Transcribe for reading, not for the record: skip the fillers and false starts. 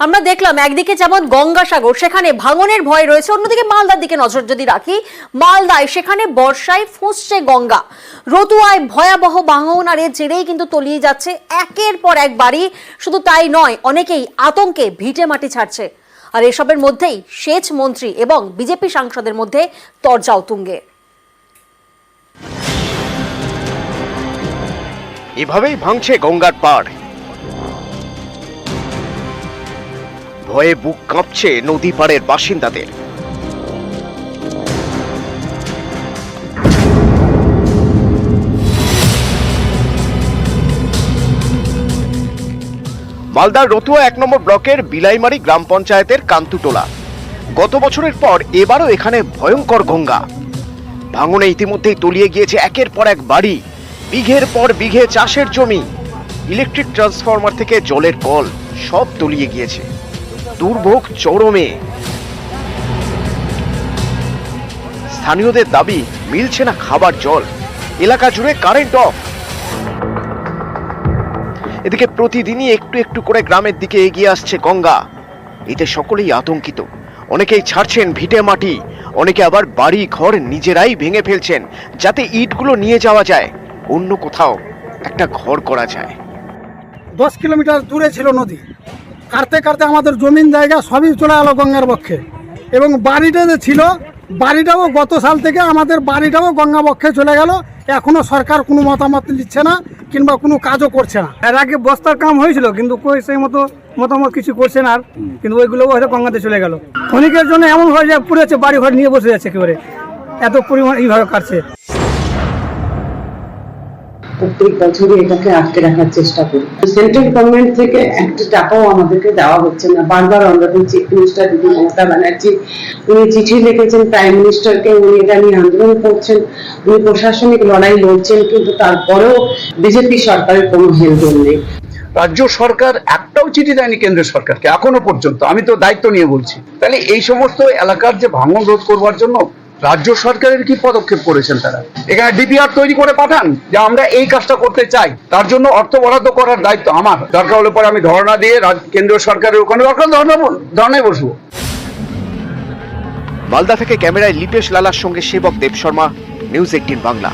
আমরা দেখলাম একদিকে যেমন গঙ্গাসাগর সেখানে ভাঙনের ভয় রয়েছে, অন্যদিকে মালদার দিকে নজর যদি রাখি, মালদায় সেখানে বর্ষায় ফুঁসছে গঙ্গা। রতুয়ায় ভয়াবহ ভাঙনের জেরেই কিন্তু তলিয়ে যাচ্ছে একের পর এক বাড়ি। শুধু তাই নয়, অনেকেই আতঙ্কে ভিটে মাটি ছাড়ছে। আর এসবের মধ্যেই সেচ মন্ত্রী এবং বিজেপি সাংসদের মধ্যে তরজা তুঙ্গে। এভাবেই ভাঙছে গঙ্গার পাড়। ভয়ে বুক কাঁপছে নদী পাড়ের বাসিন্দাদের। মালদার রতুয়া 1 নম্বর ব্লকের বিলাইমারি গ্রাম পঞ্চায়েতের কান্তুটোলা। গত বছরের পর এবারও এখানে ভয়ঙ্কর গঙ্গা। ভাঙনে ইতিমধ্যেই তলিয়ে গিয়েছে একের পর এক বাড়ি, বিঘের পর বিঘে চাষের জমি, ইলেকট্রিক ট্রান্সফরমার থেকে জলের কল সব তলিয়ে গিয়েছে। দুর্ভোগ চরমে। স্থানীয়দের দাবি, মিলছে না খাবার জল, এলাকা জুড়ে কারেন্ট অফ। এদিকে প্রতিদিনই একটু একটু করে গ্রামের দিকে এগিয়ে আসছে গঙ্গা। এতে সকলেই আতঙ্কিত। অনেকেই ছাড়ছেন ভিটে মাটি, অনেকে আবার বাড়ি ঘর নিজেরাই ভেঙে ফেলছেন যাতে ইটগুলো নিয়ে যাওয়া যায়, অন্য কোথাও একটা ঘর করা যায়। 10 কিলোমিটার দূরে ছিল নদী, কাটতে কাটতে আমাদের জমিন জায়গা সবই চলে গেল গঙ্গার বক্ষে। এবং বাড়িটা যে ছিল, বাড়িটাও গত সাল থেকে আমাদের বাড়িটাও গঙ্গা বক্ষে চলে গেল। এখনো সরকার কোনো মতামত নিচ্ছে না কিংবা কোনো কাজও করছে না। এর আগে বস্তার কাম হয়েছিল, কিন্তু কই সেই মতো মতামত কিছু করছে না। আর কিন্তু ওইগুলো হয়তো গঙ্গাতে চলে গেল। ক্ষণিকের জন্য এমন হয়ে যায়, পুড়েছে বাড়ি ঘর নিয়ে বসে যাচ্ছে একেবারে, এত পরিমাণ এইভাবে কাটছে। প্রত্যেক বছরই এটাকে আটকে রাখার চেষ্টা করি। সেন্ট্রাল গভর্নমেন্ট থেকে একটা টাকাও আমাদেরকে দেওয়া হচ্ছে না। বারবার অনারেবল চিফ মিনিস্টার দিদি মমতা ব্যানার্জি উনি চিঠি লিখেছেন প্রাইম মিনিস্টারকে, উনি এটা নিয়ে আন্দোলন করছেন, উনি প্রশাসনিক লড়াই লড়ছেন, কিন্তু তারপরেও বিজেপি সরকারের কোনো হেলদোল নেই। রাজ্য সরকার একটাও চিঠি দেয়নি কেন্দ্র সরকারকে এখনো পর্যন্ত। আমি তো দায়িত্ব নিয়ে বলছি। তাহলে এই সমস্ত এলাকার যে ভাঙন রোধ করবার জন্য রাজ্য সরকারের কি পদক্ষেপ করেছেন তারা? এখানে ডিপিআর তৈরি করে পাঠান যে আমরা এই কাজটা করতে চাই, তার জন্য অর্থ বরাদ্দ করার দায়িত্ব আমার। দরকার হলে পরে আমি ধর্ণা দিয়ে কেন্দ্রীয় সরকারের ওখানে দরকার ধর্ণায় বসবো। মালদা থেকে ক্যামেরায় লিপেশ লালার সঙ্গে সেবক দেব শর্মা, নিউজ 18 বাংলা।